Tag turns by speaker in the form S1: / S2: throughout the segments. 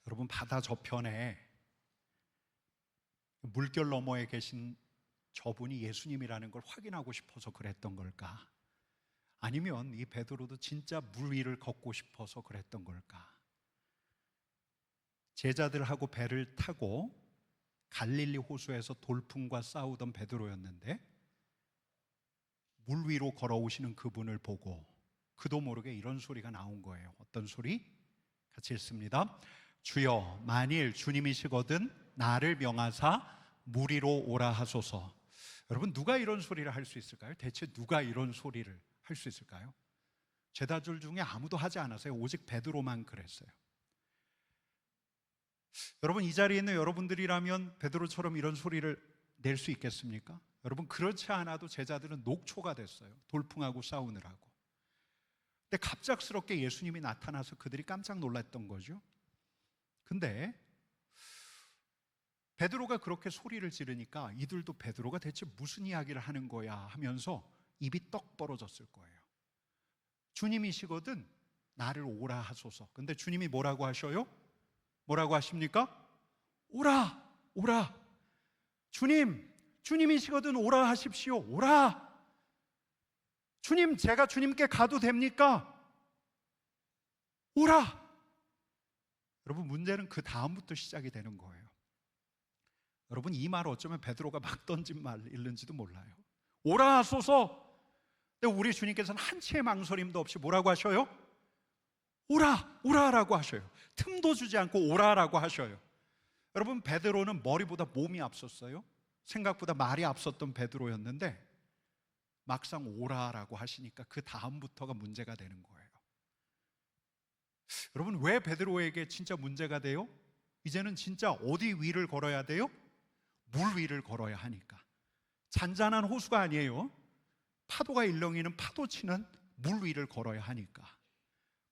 S1: 여러분, 바다 저편에 물결 너머에 계신 저분이 예수님이라는 걸 확인하고 싶어서 그랬던 걸까? 아니면 이 베드로도 진짜 물 위를 걷고 싶어서 그랬던 걸까? 제자들하고 배를 타고 갈릴리 호수에서 돌풍과 싸우던 베드로였는데 물 위로 걸어오시는 그분을 보고 그도 모르게 이런 소리가 나온 거예요. 어떤 소리? 같이 읽습니다. 주여, 만일 주님이시거든 나를 명하사 물 위로 오라 하소서. 여러분, 누가 이런 소리를 할 수 있을까요? 대체 누가 이런 소리를 할 수 있을까요? 제자들 중에 아무도 하지 않았어요. 오직 베드로만 그랬어요. 여러분, 이 자리에 있는 여러분들이라면 베드로처럼 이런 소리를 낼 수 있겠습니까? 여러분, 그렇지 않아도 제자들은 녹초가 됐어요. 돌풍하고 싸우느라고. 근데 갑작스럽게 예수님이 나타나서 그들이 깜짝 놀랐던 거죠. 근데 베드로가 그렇게 소리를 지르니까 이들도 베드로가 대체 무슨 이야기를 하는 거야 하면서 입이 떡 벌어졌을 거예요. 주님이시거든 나를 오라 하소서. 근데 주님이 뭐라고 하셔요? 뭐라고 하십니까? 오라, 오라. 주님이시거든 오라 하십시오. 오라. 주님, 제가 주님께 가도 됩니까? 오라. 여러분, 문제는 그 다음부터 시작이 되는 거예요. 여러분, 이 말을 어쩌면 베드로가 막 던진 말일는지도 몰라요. 오라 하소서. 근데 우리 주님께서는 한치의 망설임도 없이 뭐라고 하셔요? 오라, 오라라고 하셔요. 틈도 주지 않고 오라라고 하셔요. 여러분, 베드로는 머리보다 몸이 앞섰어요. 생각보다 말이 앞섰던 베드로였는데 막상 오라라고 하시니까 그 다음부터가 문제가 되는 거예요. 여러분, 왜 베드로에게 진짜 문제가 돼요? 이제는 진짜 어디 위를 걸어야 돼요? 물 위를 걸어야 하니까. 잔잔한 호수가 아니에요. 파도가 일렁이는 파도치는 물 위를 걸어야 하니까.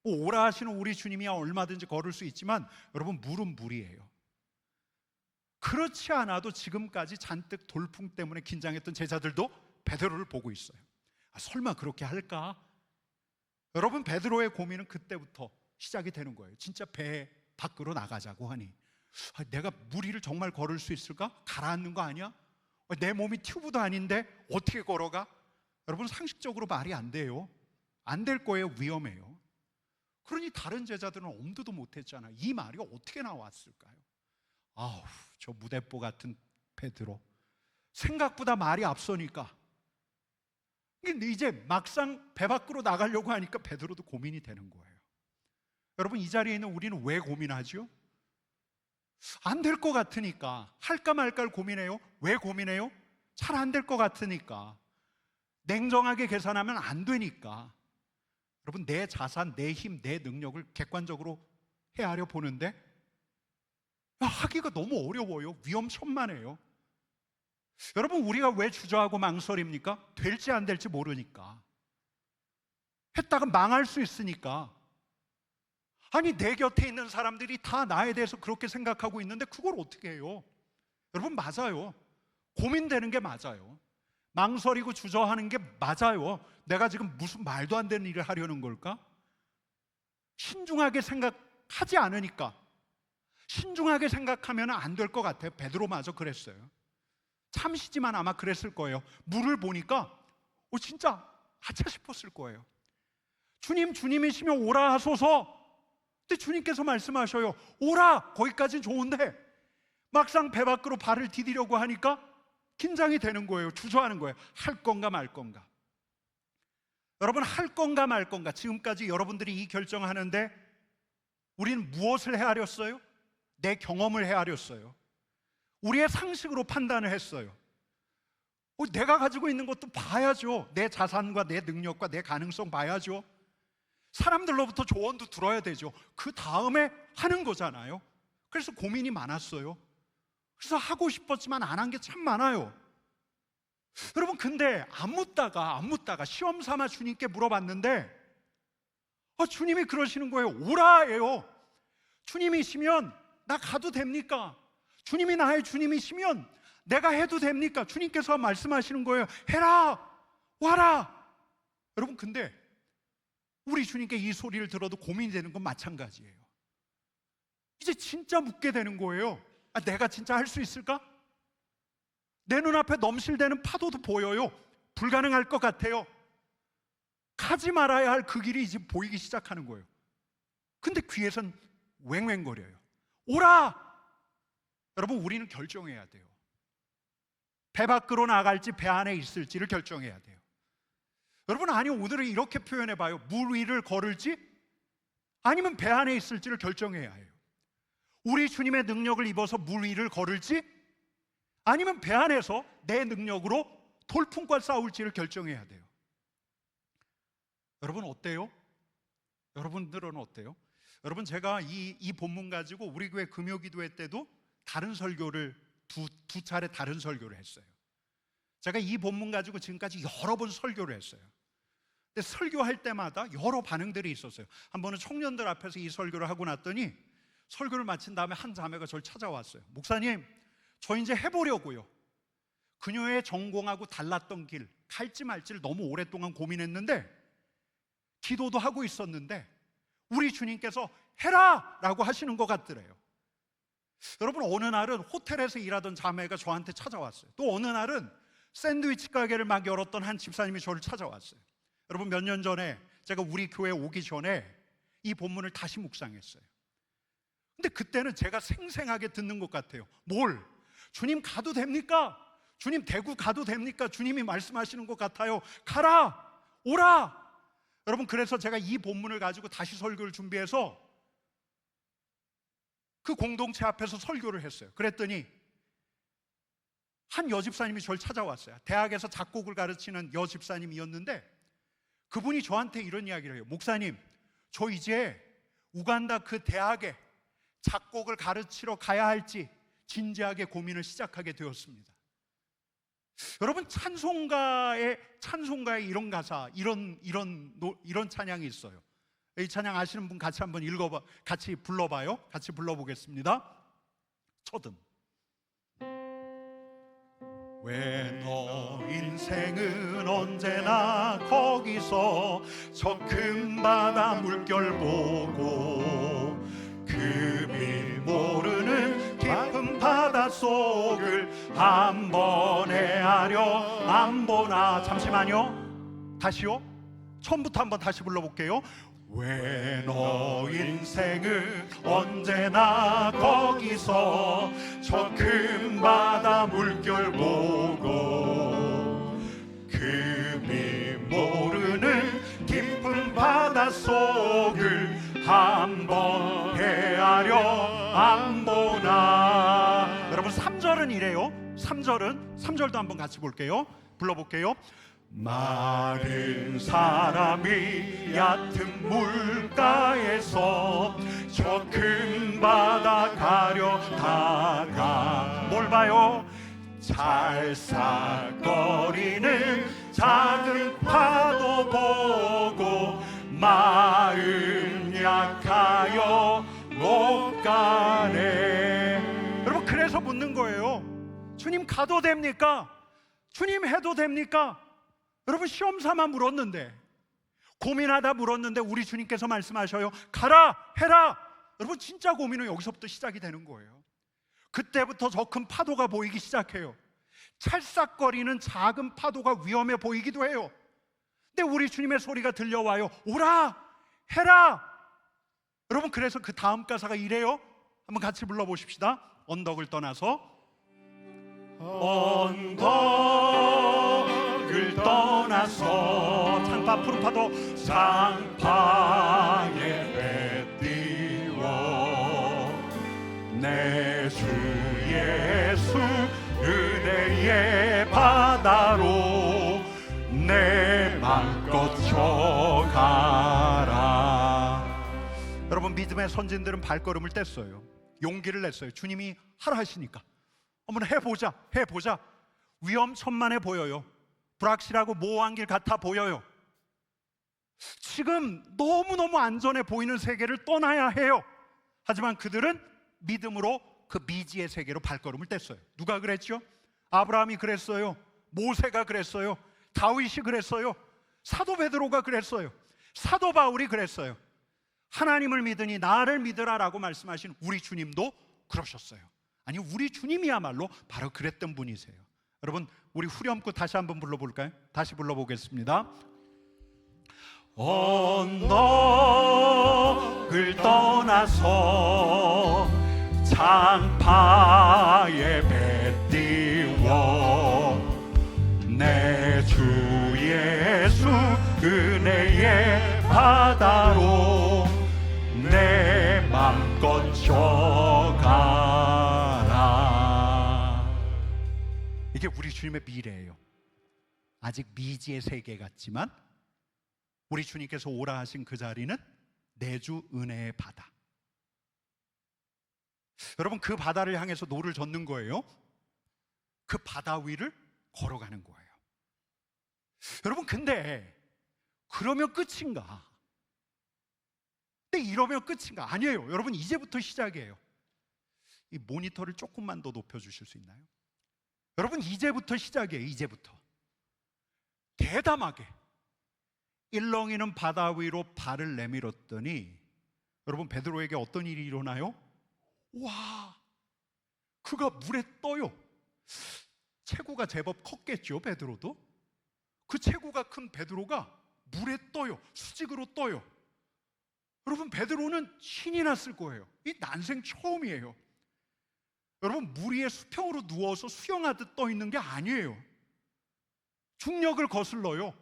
S1: 오라 하시는 우리 주님이야 얼마든지 걸을 수 있지만 여러분, 물은 물이에요. 그렇지 않아도 지금까지 잔뜩 돌풍 때문에 긴장했던 제자들도 베드로를 보고 있어요. 설마 그렇게 할까? 여러분, 베드로의 고민은 그때부터 시작이 되는 거예요. 진짜 배 밖으로 나가자고 하니 내가 물 위를 정말 걸을 수 있을까? 가라앉는 거 아니야? 내 몸이 튜브도 아닌데 어떻게 걸어가? 여러분, 상식적으로 말이 안 돼요. 안 될 거예요. 위험해요. 그러니 다른 제자들은 엄두도 못했잖아요. 이 말이 어떻게 나왔을까요? 아우, 저 무대뽀 같은 베드로, 생각보다 말이 앞서니까. 근데 이제 막상 배 밖으로 나가려고 하니까 베드로도 고민이 되는 거예요. 여러분, 이 자리에 있는 우리는 왜 고민하죠? 안 될 것 같으니까. 할까 말까를 고민해요. 왜 고민해요? 잘 안 될 것 같으니까. 냉정하게 계산하면 안 되니까. 여러분, 내 자산, 내 힘, 내 능력을 객관적으로 헤아려 보는데 하기가 너무 어려워요. 위험천만해요. 여러분, 우리가 왜 주저하고 망설입니까? 될지 안 될지 모르니까. 했다가 망할 수 있으니까. 아니, 내 곁에 있는 사람들이 다 나에 대해서 그렇게 생각하고 있는데 그걸 어떻게 해요? 여러분, 맞아요. 고민되는 게 맞아요. 망설이고 주저하는 게 맞아요. 내가 지금 무슨 말도 안 되는 일을 하려는 걸까? 신중하게 생각하지 않으니까. 신중하게 생각하면 안 될 것 같아요. 베드로마저 그랬어요. 참시지만 아마 그랬을 거예요. 물을 보니까 진짜 아차 싶었을 거예요. 주님이시면 오라 하소서. 근데 주님께서 말씀하셔요. 오라! 거기까지는 좋은데 막상 배 밖으로 발을 디디려고 하니까 긴장이 되는 거예요. 주저하는 거예요. 할 건가 말 건가. 여러분, 할 건가 말 건가. 지금까지 여러분들이 이 결정하는데 우리는 무엇을 헤아렸어요? 내 경험을 헤아렸어요. 우리의 상식으로 판단을 했어요. 내가 가지고 있는 것도 봐야죠. 내 자산과 내 능력과 내 가능성 봐야죠. 사람들로부터 조언도 들어야 되죠. 그 다음에 하는 거잖아요. 그래서 고민이 많았어요. 그래서 하고 싶었지만 안 한 게 참 많아요. 여러분, 근데 안 묻다가 시험 삼아 주님께 물어봤는데 주님이 그러시는 거예요. 오라예요. 주님이시면 나 가도 됩니까? 주님이 나의 주님이시면 내가 해도 됩니까? 주님께서 말씀하시는 거예요. 해라! 와라! 여러분, 근데 우리 주님께 이 소리를 들어도 고민이 되는 건 마찬가지예요. 이제 진짜 묻게 되는 거예요. 내가 진짜 할 수 있을까? 내 눈앞에 넘실대는 파도도 보여요. 불가능할 것 같아요. 가지 말아야 할 그 길이 이제 보이기 시작하는 거예요. 근데 귀에선 왱왱거려요. 오라! 여러분, 우리는 결정해야 돼요. 배 밖으로 나갈지 배 안에 있을지를 결정해야 돼요. 여러분, 아니 오늘은 이렇게 표현해 봐요. 물 위를 걸을지 아니면 배 안에 있을지를 결정해야 해요. 우리 주님의 능력을 입어서 물 위를 걸을지 아니면 배 안에서 내 능력으로 돌풍과 싸울지를 결정해야 돼요. 여러분 어때요? 여러분들은 어때요? 여러분, 제가 이 본문 가지고 우리 교회 금요기도회 때도 다른 설교를 두 차례 다른 설교를 했어요. 제가 이 본문 가지고 지금까지 여러 번 설교를 했어요. 근데 설교할 때마다 여러 반응들이 있었어요. 한 번은 청년들 앞에서 이 설교를 하고 났더니 설교를 마친 다음에 한 자매가 저를 찾아왔어요. 목사님, 저 이제 해보려고요. 그녀의 전공하고 달랐던 길 갈지 말지를 너무 오랫동안 고민했는데 기도도 하고 있었는데 우리 주님께서 해라! 라고 하시는 것 같더래요. 여러분, 어느 날은 호텔에서 일하던 자매가 저한테 찾아왔어요. 또 어느 날은 샌드위치 가게를 막 열었던 한 집사님이 저를 찾아왔어요. 여러분, 몇 년 전에 제가 우리 교회에 오기 전에 이 본문을 다시 묵상했어요. 근데 그때는 제가 생생하게 듣는 것 같아요. 뭘? 주님 가도 됩니까? 주님 대구 가도 됩니까? 주님이 말씀하시는 것 같아요. 가라! 오라! 여러분, 그래서 제가 이 본문을 가지고 다시 설교를 준비해서 그 공동체 앞에서 설교를 했어요. 그랬더니 한 여집사님이 저를 찾아왔어요. 대학에서 작곡을 가르치는 여집사님이었는데 그분이 저한테 이런 이야기를 해요. 목사님, 저 이제 우간다 그 대학에 작곡을 가르치러 가야 할지 진지하게 고민을 시작하게 되었습니다. 여러분, 찬송가에 이런 가사, 이런 찬양이 있어요. 이 찬양 아시는 분 같이 한번 읽어봐, 같이 불러봐요. 같이 불러보겠습니다. 초등. 왜 너 인생은 언제나 거기서 저 큰 바다 물결 보고 금일 모르는 깊은 바다 속을 한 번 헤아려 안 보나. 잠시만요. 다시요. 처음부터 한번 다시 불러볼게요. 왜 너 인생은 언제나 거기서 저 큰 바다 물결 보고 금이 모르는 깊은 바다 속을 한번 헤아려 안 보나. 여러분, 3절은 이래요. 3절도 한번 같이 볼게요. 불러볼게요. 마른 사람이 얕은 물가에서 저 큰 바다 가려다가 뭘 봐요? 찰싹거리는 작은 파도 보고 마음 약하여 못 가네. 여러분, 그래서 묻는 거예요. 주님 가도 됩니까? 주님 해도 됩니까? 여러분, 시험 삼아 물었는데, 고민하다 물었는데 우리 주님께서 말씀하셔요. 가라, 해라. 여러분, 진짜 고민은 여기서부터 시작이 되는 거예요. 그때부터 저 큰 파도가 보이기 시작해요. 찰싹거리는 작은 파도가 위험해 보이기도 해요. 근데 우리 주님의 소리가 들려와요. 오라, 해라. 여러분, 그래서 그 다음 가사가 이래요. 한번 같이 불러보십시다. 언덕을 떠나서 언덕을 떠나서 창파 푸른 파도 창파에 배 띄워 내 주 예수 은혜의 바다로 내 맘껏 쳐가라. 여러분, 믿음의 선진들은 발걸음을 뗐어요. 용기를 냈어요. 주님이 하라 하시니까 한번 해보자. 위험천만해 보여요. 불확실하고 모호한 길 같아 보여요. 지금 너무너무 안전해 보이는 세계를 떠나야 해요. 하지만 그들은 믿음으로 그 미지의 세계로 발걸음을 뗐어요. 누가 그랬죠? 아브라함이 그랬어요. 모세가 그랬어요. 다윗이 그랬어요. 사도 베드로가 그랬어요. 사도 바울이 그랬어요. 하나님을 믿으니 나를 믿으라라고 말씀하신 우리 주님도 그러셨어요. 아니, 우리 주님이야말로 바로 그랬던 분이세요. 여러분, 우리 후렴구 다시 한번 불러볼까요? 다시 불러보겠습니다. 언덕을 떠나서 장파에 배 띄워 내 주 예수 은혜의 바다로 내 맘껏 져가라. 이게 우리 주님의 미래예요. 아직 미지의 세계 같지만 우리 주님께서 오라 하신 그 자리는 내주 은혜의 바다. 여러분, 그 바다를 향해서 노를 젓는 거예요. 그 바다 위를 걸어가는 거예요. 여러분, 근데 그러면 끝인가? 근데 이러면 끝인가? 아니에요. 여러분, 이제부터 시작이에요. 이 모니터를 조금만 더 높여주실 수 있나요? 여러분, 이제부터 시작이에요. 이제부터 대담하게 일렁이는 바다 위로 발을 내밀었더니 여러분, 베드로에게 어떤 일이 일어나요? 와, 그가 물에 떠요. 체구가 제법 컸겠죠, 베드로도. 그 체구가 큰 베드로가 물에 떠요. 수직으로 떠요. 여러분, 베드로는 신이 났을 거예요. 이 난생 처음이에요. 여러분, 물 위에 수평으로 누워서 수영하듯 떠 있는 게 아니에요. 중력을 거슬러요.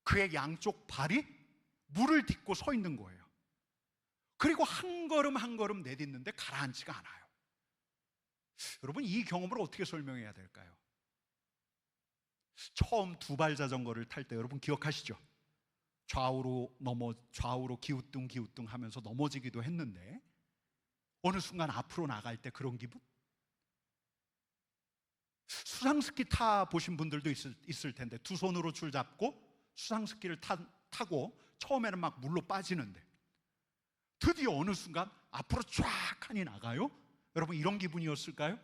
S1: 그의 양쪽 발이 물을 딛고 서 있는 거예요. 그리고 한 걸음 한 걸음 내딛는데 가라앉지가 않아요. 여러분, 이 경험을 어떻게 설명해야 될까요? 처음 두발 자전거를 탈 때 여러분 기억하시죠? 좌우로 기우뚱 하면서 넘어지기도 했는데 어느 순간 앞으로 나갈 때 그런 기분? 수상스키 타 보신 분들도 있을 텐데 두 손으로 줄 잡고 수상스키를 타고 처음에는 막 물로 빠지는데 드디어 어느 순간 앞으로 쫙 하니 나가요? 여러분, 이런 기분이었을까요?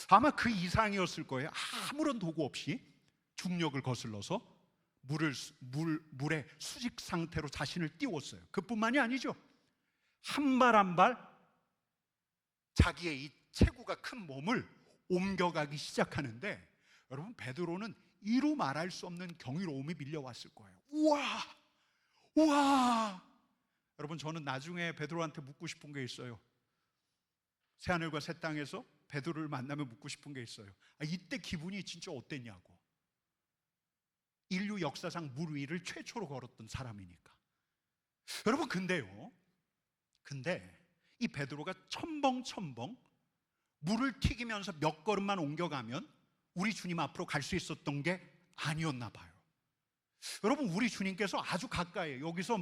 S1: 아마 그 이상이었을 거예요. 아무런 도구 없이 중력을 거슬러서 물의 수직 상태로 자신을 띄웠어요. 그뿐만이 아니죠. 한 발 한 발 자기의 이 체구가 큰 몸을 옮겨가기 시작하는데 여러분, 베드로는 이루 말할 수 없는 경이로움이 밀려왔을 거예요. 우와! 여러분, 저는 나중에 베드로한테 묻고 싶은 게 있어요. 새하늘과 새 땅에서 베드로를 만나면 묻고 싶은 게 있어요. 이때 기분이 진짜 어땠냐고. 인류 역사상 물 위를 최초로 걸었던 사람이니까. 여러분, 근데 이 베드로가 첨벙첨벙 물을 튀기면서 몇 걸음만 옮겨가면 우리 주님 앞으로 갈 수 있었던 게 아니었나 봐요. 여러분, 우리 주님께서 아주 가까이, 여기서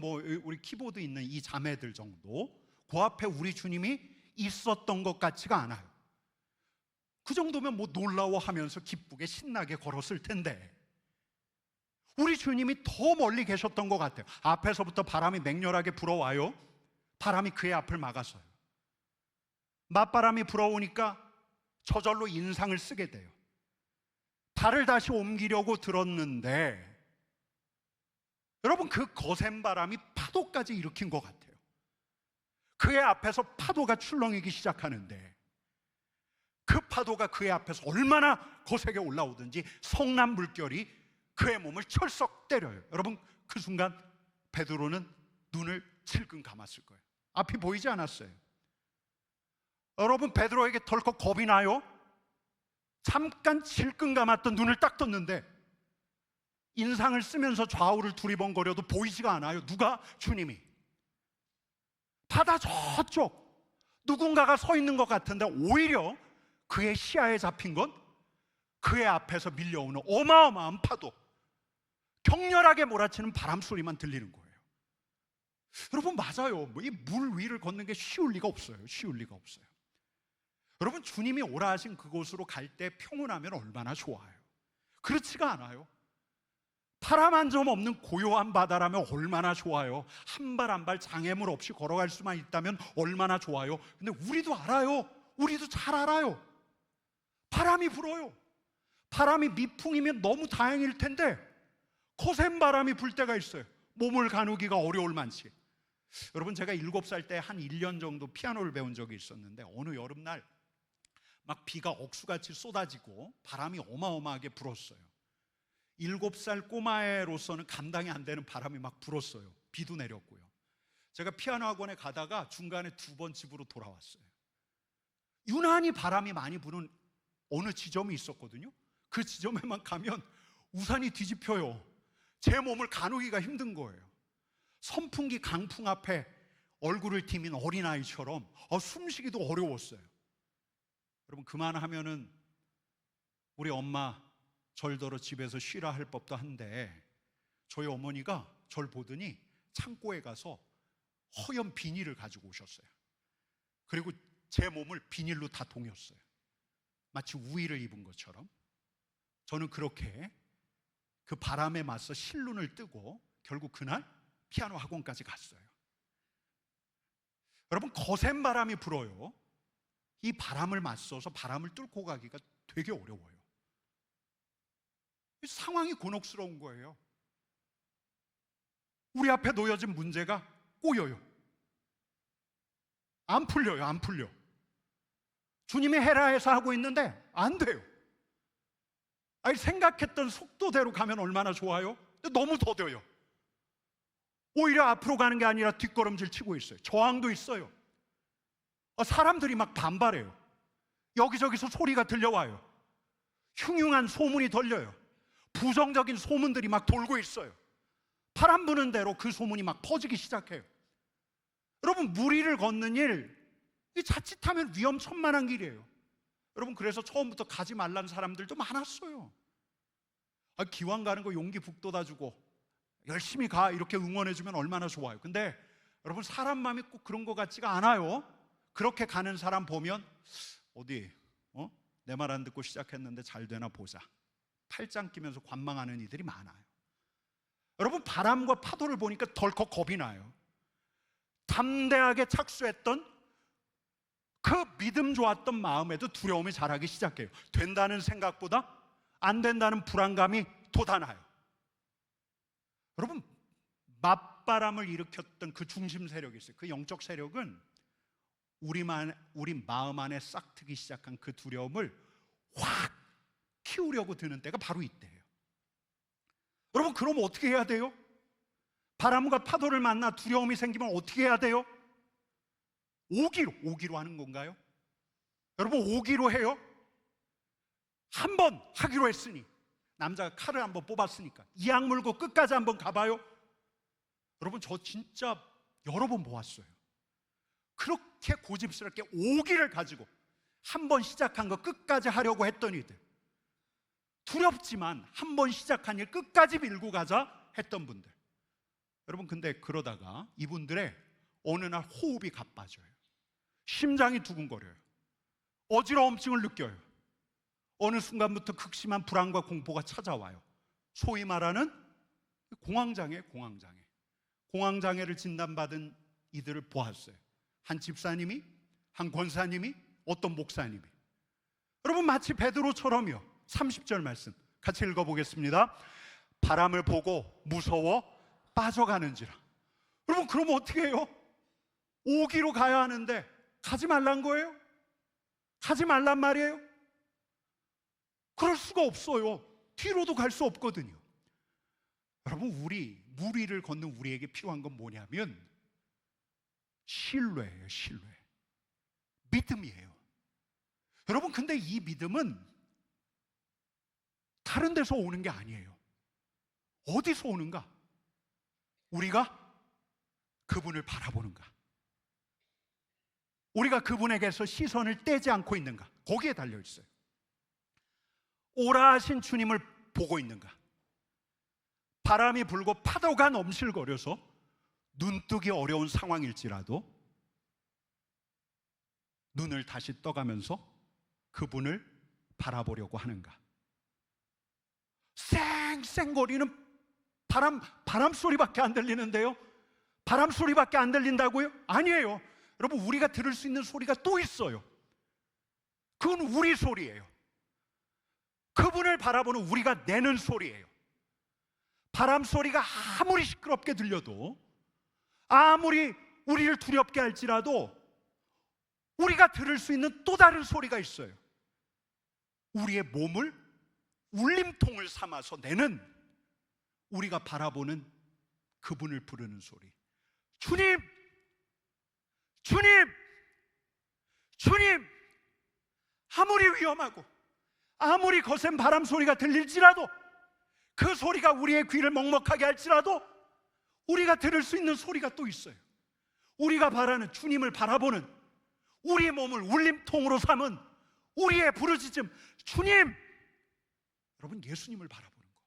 S1: 우리 키보드 있는 이 자매들 정도 그 앞에 우리 주님이 있었던 것 같지가 않아요. 그 정도면 놀라워하면서 기쁘게 신나게 걸었을 텐데 우리 주님이 더 멀리 계셨던 것 같아요. 앞에서부터 바람이 맹렬하게 불어와요. 바람이 그의 앞을 막았어요. 맞바람이 불어오니까 저절로 인상을 쓰게 돼요. 발을 다시 옮기려고 들었는데 여러분, 그 거센 바람이 파도까지 일으킨 것 같아요. 그의 앞에서 파도가 출렁이기 시작하는데 그 파도가 그의 앞에서 얼마나 거세게 올라오든지 성난 물결이 그의 몸을 철썩 때려요. 여러분, 그 순간 베드로는 눈을 질끈 감았을 거예요. 앞이 보이지 않았어요. 여러분, 베드로에게 덜컥 겁이 나요? 잠깐 질끈 감았던 눈을 딱 떴는데 인상을 쓰면서 좌우를 두리번거려도 보이지가 않아요. 누가? 주님이. 바다 저쪽 누군가가 서 있는 것 같은데 오히려 그의 시야에 잡힌 건 그의 앞에서 밀려오는 어마어마한 파도, 격렬하게 몰아치는 바람 소리만 들리는 거예요. 여러분, 맞아요. 이 물 위를 걷는 게 쉬울 리가 없어요. 쉬울 리가 없어요. 여러분, 주님이 오라 하신 그곳으로 갈 때 평온하면 얼마나 좋아요. 그렇지가 않아요. 바람 한 점 없는 고요한 바다라면 얼마나 좋아요. 한 발 한 발 장애물 없이 걸어갈 수만 있다면 얼마나 좋아요. 근데 우리도 알아요. 우리도 잘 알아요. 바람이 불어요. 바람이 미풍이면 너무 다행일 텐데 거센 바람이 불 때가 있어요. 몸을 가누기가 어려울 만치. 여러분, 제가 7살 때 한 1년 정도 피아노를 배운 적이 있었는데, 어느 여름날 막 비가 억수같이 쏟아지고 바람이 어마어마하게 불었어요. 7살 꼬마애로서는 감당이 안 되는 바람이 막 불었어요. 비도 내렸고요. 제가 피아노 학원에 가다가 중간에 2번 집으로 돌아왔어요. 유난히 바람이 많이 부는 어느 지점이 있었거든요. 그 지점에만 가면 우산이 뒤집혀요. 제 몸을 가누기가 힘든 거예요. 선풍기 강풍 앞에 얼굴을 디민 어린아이처럼 숨쉬기도 어려웠어요. 여러분, 그만하면은 우리 엄마 절더러 집에서 쉬라 할 법도 한데, 저희 어머니가 절 보더니 창고에 가서 허연 비닐을 가지고 오셨어요. 그리고 제 몸을 비닐로 다 동였어요. 마치 우의를 입은 것처럼. 저는 그렇게 그 바람에 맞서 실눈을 뜨고 결국 그날 피아노 학원까지 갔어요. 여러분, 거센 바람이 불어요. 이 바람을 맞서서 바람을 뚫고 가기가 되게 어려워요. 상황이 곤혹스러운 거예요. 우리 앞에 놓여진 문제가 꼬여요. 안 풀려요. 안 풀려. 주님이 해라 해서 하고 있는데 안 돼요. 아니, 생각했던 속도대로 가면 얼마나 좋아요? 근데 너무 더뎌요. 오히려 앞으로 가는 게 아니라 뒷걸음질 치고 있어요. 저항도 있어요. 사람들이 막 반발해요. 여기저기서 소리가 들려와요. 흉흉한 소문이 들려요. 부정적인 소문들이 막 돌고 있어요. 바람 부는 대로 그 소문이 막 퍼지기 시작해요. 여러분, 무리를 걷는 일, 이 자칫하면 위험천만한 길이에요. 여러분, 그래서 처음부터 가지 말라는 사람들도 많았어요. 기왕 가는 거 용기 북돋아주고 열심히 가 이렇게 응원해주면 얼마나 좋아요. 근데 여러분, 사람 마음이 꼭 그런 것 같지가 않아요. 그렇게 가는 사람 보면 어디 내 말 안 듣고 시작했는데 잘 되나 보자, 팔짱 끼면서 관망하는 이들이 많아요. 여러분, 바람과 파도를 보니까 덜컥 겁이 나요. 담대하게 착수했던 그 믿음 좋았던 마음에도 두려움이 자라기 시작해요. 된다는 생각보다 안 된다는 불안감이 돋아나요. 여러분, 맞바람을 일으켰던 그 중심 세력이 있어요. 그 영적 세력은 우리 마음 안에 싹트기 시작한 그 두려움을 확 키우려고 드는 때가 바로 이때예요. 여러분, 그럼 어떻게 해야 돼요? 바람과 파도를 만나 두려움이 생기면 어떻게 해야 돼요? 오기로 하는 건가요? 여러분, 오기로 해요? 한 번 하기로 했으니, 남자가 칼을 한번 뽑았으니까 이악 물고 끝까지 한번 가봐요. 여러분, 저 진짜 여러 번 보았어요. 그렇게 고집스럽게 오기를 가지고 한 번 시작한 거 끝까지 하려고 했던 이들, 두렵지만 한 번 시작한 일 끝까지 밀고 가자 했던 분들. 여러분, 근데 그러다가 이분들의 어느 날 호흡이 가빠져요. 심장이 두근거려요. 어지러움증을 느껴요. 어느 순간부터 극심한 불안과 공포가 찾아와요. 소위 말하는 공황장애. 공황장애를 진단받은 이들을 보았어요. 한 집사님이, 한 권사님이, 어떤 목사님이. 여러분, 마치 베드로처럼요. 30절 말씀 같이 읽어보겠습니다. 바람을 보고 무서워 빠져가는지라. 여러분, 그러면 어떻게 해요? 오기로 가야 하는데 가지 말란 거예요? 가지 말란 말이에요? 그럴 수가 없어요. 뒤로도 갈 수 없거든요. 여러분, 무리를 걷는 우리에게 필요한 건 뭐냐면 신뢰예요. 신뢰. 믿음이에요. 여러분, 근데 이 믿음은 다른 데서 오는 게 아니에요. 어디서 오는가? 우리가 그분을 바라보는가? 우리가 그분에게서 시선을 떼지 않고 있는가? 거기에 달려 있어요. 오라 하신 주님을 보고 있는가? 바람이 불고 파도가 넘실거려서 눈뜨기 어려운 상황일지라도 눈을 다시 떠가면서 그분을 바라보려고 하는가? 쌩쌩거리는 바람 소리밖에 안 들리는데요? 바람 소리밖에 안 들린다고요? 아니에요. 여러분, 우리가 들을 수 있는 소리가 또 있어요. 그건 우리 소리예요. 그분을 바라보는 우리가 내는 소리예요. 바람 소리가 아무리 시끄럽게 들려도, 아무리 우리를 두렵게 할지라도 우리가 들을 수 있는 또 다른 소리가 있어요. 우리의 몸을 울림통을 삼아서 내는, 우리가 바라보는 그분을 부르는 소리. 주님! 주님! 주님! 아무리 위험하고 아무리 거센 바람 소리가 들릴지라도, 그 소리가 우리의 귀를 먹먹하게 할지라도 우리가 들을 수 있는 소리가 또 있어요. 우리가 바라는, 주님을 바라보는, 우리의 몸을 울림통으로 삼은 우리의 부르짖음, 주님! 여러분, 예수님을 바라보는 거,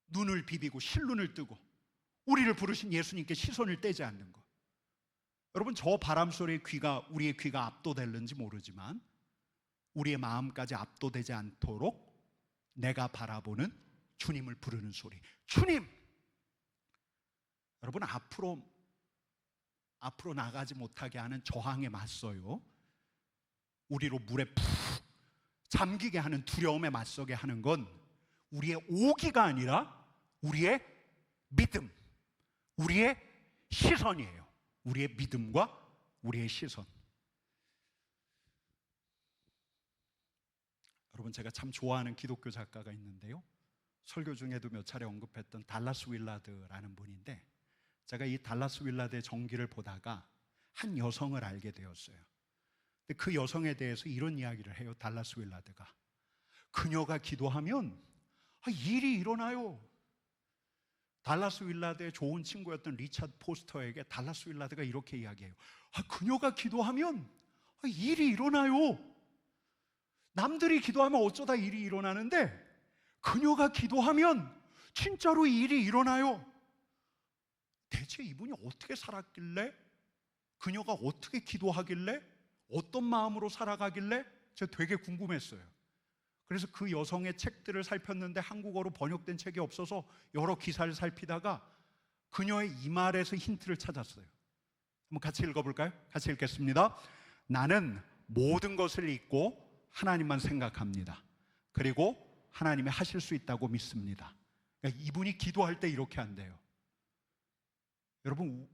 S1: 눈을 비비고 실눈을 뜨고 우리를 부르신 예수님께 시선을 떼지 않는 것. 여러분, 저 바람 소리에 우리의 귀가 압도될는지 모르지만 우리의 마음까지 압도되지 않도록 내가 바라보는 주님을 부르는 소리, 주님! 여러분, 앞으로 나가지 못하게 하는 저항에 맞서요, 우리로 물에 푹 잠기게 하는 두려움에 맞서게 하는 건 우리의 오기가 아니라 우리의 믿음, 우리의 시선이에요. 우리의 믿음과 우리의 시선. 여러분, 제가 참 좋아하는 기독교 작가가 있는데요, 설교 중에도 몇 차례 언급했던 달라스 윌라드라는 분인데, 제가 이 달라스 윌라드의 전기를 보다가 한 여성을 알게 되었어요. 근데 그 여성에 대해서 이런 이야기를 해요. 달라스 윌라드가, 그녀가 기도하면 일이 일어나요. 달라스 윌라드의 좋은 친구였던 리차드 포스터에게 달라스 윌라드가 이렇게 이야기해요. 그녀가 기도하면 일이 일어나요. 남들이 기도하면 어쩌다 일이 일어나는데 그녀가 기도하면 진짜로 일이 일어나요. 대체 이분이 어떻게 살았길래, 그녀가 어떻게 기도하길래, 어떤 마음으로 살아가길래 제가 되게 궁금했어요. 그래서 그 여성의 책들을 살폈는데 한국어로 번역된 책이 없어서 여러 기사를 살피다가 그녀의 이 말에서 힌트를 찾았어요. 한번 같이 읽어볼까요? 같이 읽겠습니다. 나는 모든 것을 잊고 하나님만 생각합니다. 그리고 하나님이 하실 수 있다고 믿습니다. 그러니까 이분이 기도할 때 이렇게 한대요. 여러분,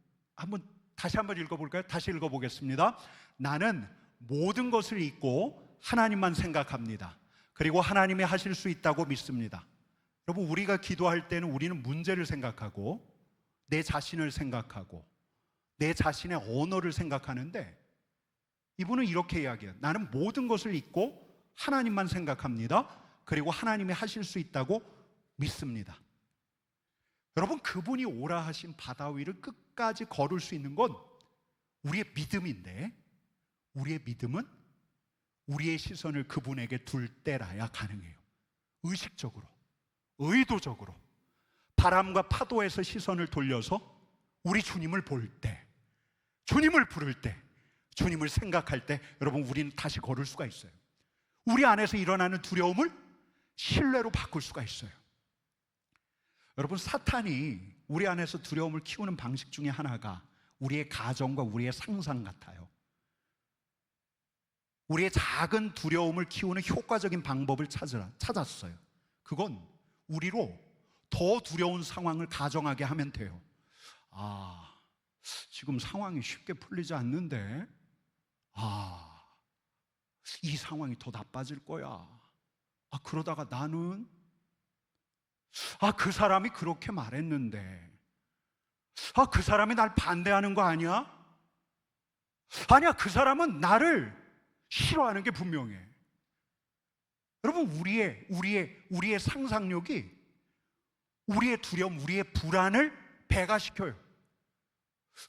S1: 다시 한번 읽어볼까요? 다시 읽어보겠습니다. 나는 모든 것을 잊고 하나님만 생각합니다. 그리고 하나님이 하실 수 있다고 믿습니다. 여러분, 우리가 기도할 때는 우리는 문제를 생각하고 내 자신을 생각하고 내 자신의 언어를 생각하는데, 이분은 이렇게 이야기해요. 나는 모든 것을 잊고 하나님만 생각합니다. 그리고 하나님이 하실 수 있다고 믿습니다. 여러분, 그분이 오라 하신 바다 위를 끝까지 걸을 수 있는 건 우리의 믿음인데, 우리의 믿음은 우리의 시선을 그분에게 둘 때라야 가능해요. 의식적으로, 의도적으로 바람과 파도에서 시선을 돌려서 우리 주님을 볼 때, 주님을 부를 때, 주님을 생각할 때, 여러분, 우리는 다시 걸을 수가 있어요. 우리 안에서 일어나는 두려움을 신뢰로 바꿀 수가 있어요. 여러분, 사탄이 우리 안에서 두려움을 키우는 방식 중에 하나가 우리의 가정과 우리의 상상 같아요. 우리의 작은 두려움을 키우는 효과적인 방법을 찾았어요. 그건 우리로 더 두려운 상황을 가정하게 하면 돼요. 지금 상황이 쉽게 풀리지 않는데, 이 상황이 더 나빠질 거야. 그러다가 나는, 그 사람이 그렇게 말했는데, 그 사람이 날 반대하는 거 아니야? 아니야, 그 사람은 나를 싫어하는 게 분명해. 여러분, 우리의 상상력이 우리의 두려움, 우리의 불안을 배가시켜요.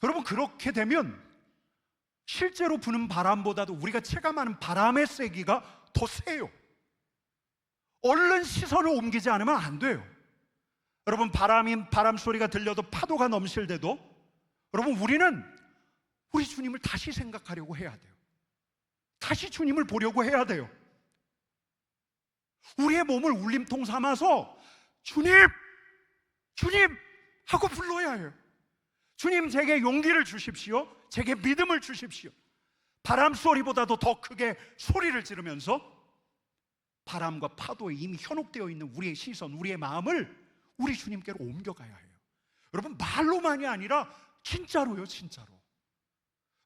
S1: 여러분, 그렇게 되면 실제로 부는 바람보다도 우리가 체감하는 바람의 세기가 더 세요. 얼른 시선을 옮기지 않으면 안 돼요. 여러분, 바람 소리가 들려도, 파도가 넘실 때도 여러분, 우리는 우리 주님을 다시 생각하려고 해야 돼요. 다시 주님을 보려고 해야 돼요. 우리의 몸을 울림통 삼아서 주님! 주님! 하고 불러야 해요. 주님, 제게 용기를 주십시오. 제게 믿음을 주십시오. 바람 소리보다도 더 크게 소리를 지르면서 바람과 파도에 이미 현혹되어 있는 우리의 시선, 우리의 마음을 우리 주님께로 옮겨가야 해요. 여러분, 말로만이 아니라 진짜로요, 진짜로.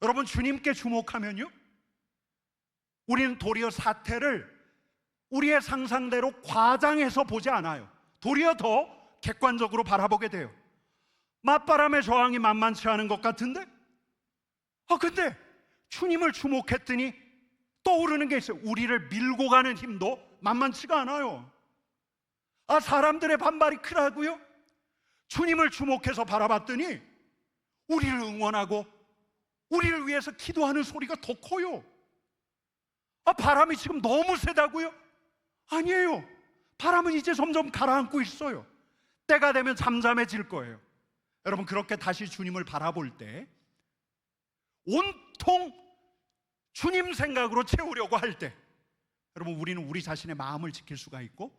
S1: 여러분, 주님께 주목하면요, 우리는 도리어 사태를 우리의 상상대로 과장해서 보지 않아요. 도리어 더 객관적으로 바라보게 돼요. 맞바람의 저항이 만만치 않은 것 같은데, 근데 주님을 주목했더니 떠오르는 게 있어요. 우리를 밀고 가는 힘도 만만치가 않아요. 사람들의 반발이 크다고요? 주님을 주목해서 바라봤더니 우리를 응원하고 우리를 위해서 기도하는 소리가 더 커요. 바람이 지금 너무 세다고요? 아니에요. 바람은 이제 점점 가라앉고 있어요. 때가 되면 잠잠해질 거예요. 여러분, 그렇게 다시 주님을 바라볼 때, 온통 주님 생각으로 채우려고 할 때, 여러분, 우리는 우리 자신의 마음을 지킬 수가 있고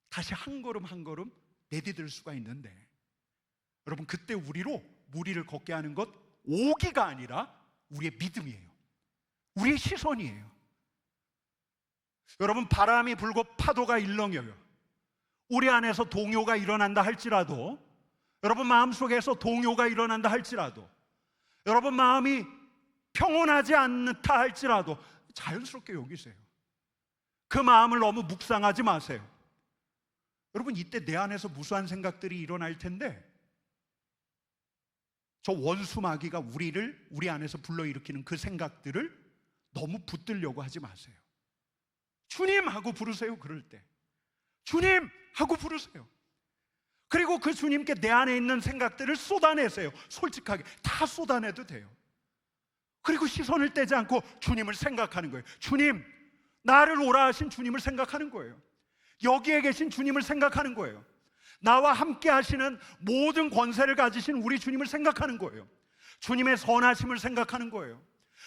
S1: 다시 한 걸음 한 걸음 내디딜 수가 있는데, 여러분, 그때 우리로 무리를 걷게 하는 것, 오기가 아니라 우리의 믿음이에요. 우리의 시선이에요. 여러분, 바람이 불고 파도가 일렁여요. 우리 안에서 동요가 일어난다 할지라도, 여러분 마음속에서 동요가 일어난다 할지라도, 여러분 마음이 평온하지 않다 할지라도 자연스럽게 여기세요. 그 마음을 너무 묵상하지 마세요. 여러분, 이때 내 안에서 무수한 생각들이 일어날 텐데, 저 원수 마귀가 우리 안에서 불러일으키는 그 생각들을 너무 붙들려고 하지 마세요. 주님 하고 부르세요. 그럴 때 주님 하고 부르세요. 그리고 그 주님께 내 안에 있는 생각들을 쏟아내세요. 솔직하게 다 쏟아내도 돼요. 그리고 시선을 떼지 않고 주님을 생각하는 거예요. 주님, 나를 오라 하신 주님을 생각하는 거예요. 여기에 계신 주님을 생각하는 거예요. 나와 함께 하시는 모든 권세를 가지신 우리 주님을 생각하는 거예요. 주님의 선하심을 생각하는 거예요.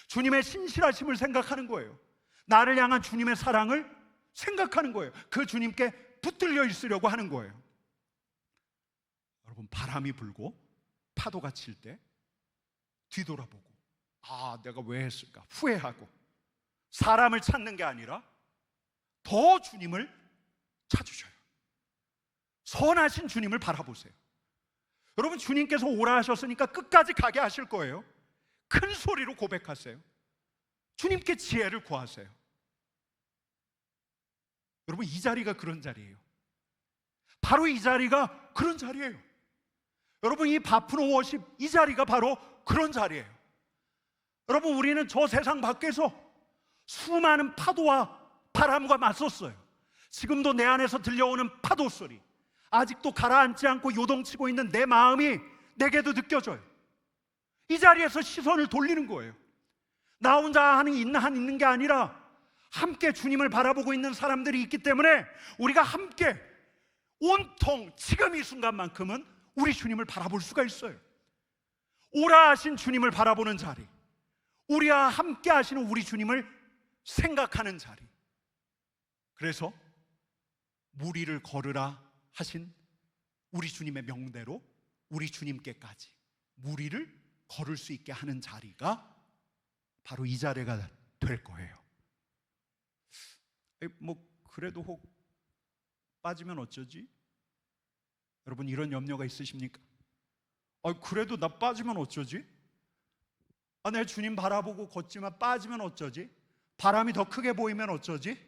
S1: 주님의 신실하심을 생각하는 거예요. 나를 향한 주님의 사랑을 생각하는 거예요. 그 주님께 붙들려 있으려고 하는 거예요. 여러분, 바람이 불고 파도가 칠 때 뒤돌아보고, 내가 왜 했을까 후회하고, 사람을 찾는 게 아니라 더 주님을 찾으셔요. 선하신 주님을 바라보세요. 여러분, 주님께서 오라 하셨으니까 끝까지 가게 하실 거예요. 큰 소리로 고백하세요. 주님께 지혜를 구하세요. 여러분, 이 자리가 그런 자리예요. 바로 이 자리가 그런 자리예요. 여러분, 이 바프로 워십, 이 자리가 바로 그런 자리예요. 여러분, 우리는 저 세상 밖에서 수많은 파도와 바람과 맞섰어요. 지금도 내 안에서 들려오는 파도 소리, 아직도 가라앉지 않고 요동치고 있는 내 마음이 내게도 느껴져요. 이 자리에서 시선을 돌리는 거예요. 나 혼자 있는 게 아니라 함께 주님을 바라보고 있는 사람들이 있기 때문에 우리가 함께 온통 지금 이 순간만큼은 우리 주님을 바라볼 수가 있어요. 오라 하신 주님을 바라보는 자리, 우리와 함께 하시는 우리 주님을 생각하는 자리. 그래서 무리를 걸으라 하신 우리 주님의 명대로 우리 주님께까지 무리를 걸을 수 있게 하는 자리가 바로 이 자리가 될 거예요. 그래도 혹 빠지면 어쩌지? 여러분, 이런 염려가 있으십니까? 그래도 나 빠지면 어쩌지? 내 주님 바라보고 걷지만 빠지면 어쩌지? 바람이 더 크게 보이면 어쩌지?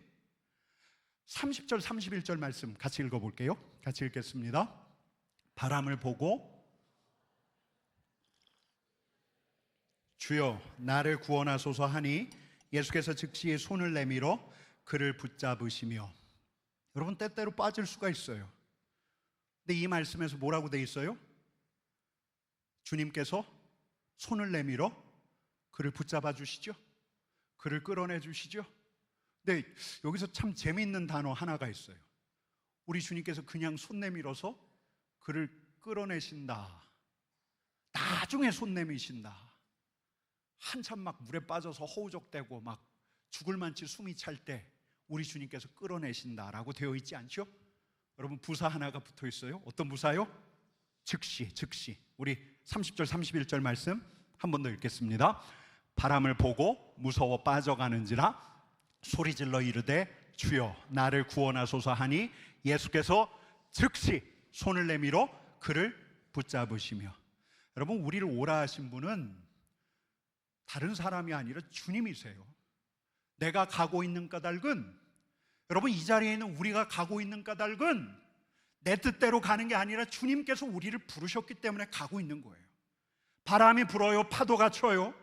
S1: 30절 31절 말씀 같이 읽어볼게요. 같이 읽겠습니다. 바람을 보고 주여 나를 구원하소서 하니 예수께서 즉시 손을 내밀어 그를 붙잡으시며. 여러분, 때때로 빠질 수가 있어요. 근데 이 말씀에서 뭐라고 돼 있어요? 주님께서 손을 내밀어 그를 붙잡아 주시죠. 그를 끌어내 주시죠. 근데 여기서 참 재미있는 단어 하나가 있어요. 우리 주님께서 그냥 손 내밀어서 그를 끌어내신다, 나중에 손 내미신다, 한참 막 물에 빠져서 허우적대고 막 죽을 만치 숨이 찰 때 우리 주님께서 끌어내신다라고 되어 있지 않죠? 여러분, 부사 하나가 붙어 있어요. 어떤 부사요? 즉시. 우리 30절 31절 말씀 한 번 더 읽겠습니다. 바람을 보고 무서워 빠져가는지라 소리질러 이르되 주여 나를 구원하소서 하니 예수께서 즉시 손을 내밀어 그를 붙잡으시며. 여러분, 우리를 오라 하신 분은 다른 사람이 아니라 주님이세요. 내가 가고 있는 까닭은, 여러분, 이 자리에 있는 우리가 가고 있는 까닭은 내 뜻대로 가는 게 아니라 주님께서 우리를 부르셨기 때문에 가고 있는 거예요. 바람이 불어요, 파도가 쳐요.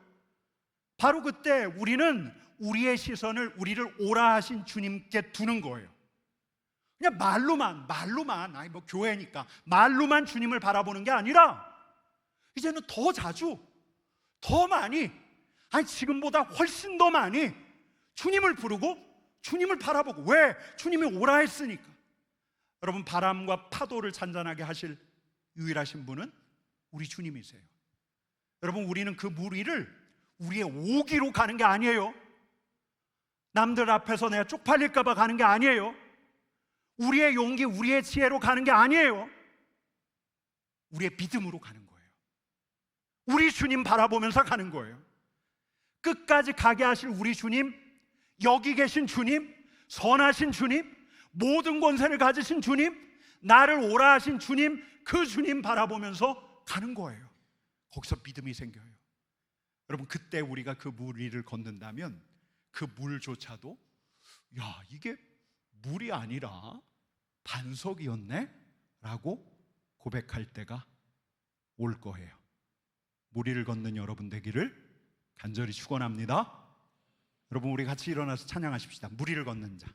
S1: 바로 그때 우리는 우리의 시선을 우리를 오라 하신 주님께 두는 거예요. 그냥 말로만 아니 뭐 교회니까 말로만 주님을 바라보는 게 아니라 이제는 더 자주, 더 많이, 아니 지금보다 훨씬 더 많이 주님을 부르고 주님을 바라보고. 왜? 주님이 오라 했으니까. 여러분, 바람과 파도를 잔잔하게 하실 유일하신 분은 우리 주님이세요. 여러분, 우리는 그 물 위를 우리의 오기로 가는 게 아니에요. 남들 앞에서 내가 쪽팔릴까 봐 가는 게 아니에요. 우리의 용기, 우리의 지혜로 가는 게 아니에요. 우리의 믿음으로 가는 거예요. 우리 주님 바라보면서 가는 거예요. 끝까지 가게 하실 우리 주님, 여기 계신 주님, 선하신 주님, 모든 권세를 가지신 주님, 나를 오라 하신 주님, 그 주님 바라보면서 가는 거예요. 거기서 믿음이 생겨요. 여러분, 그때 우리가 그 물 위를 걷는다면 그 물조차도 야, 이게 물이 아니라 반석이었네? 라고 고백할 때가 올 거예요. 물 위를 걷는 여러분 되기를 간절히 축원합니다. 여러분, 우리 같이 일어나서 찬양하십시다. 물 위를 걷는 자.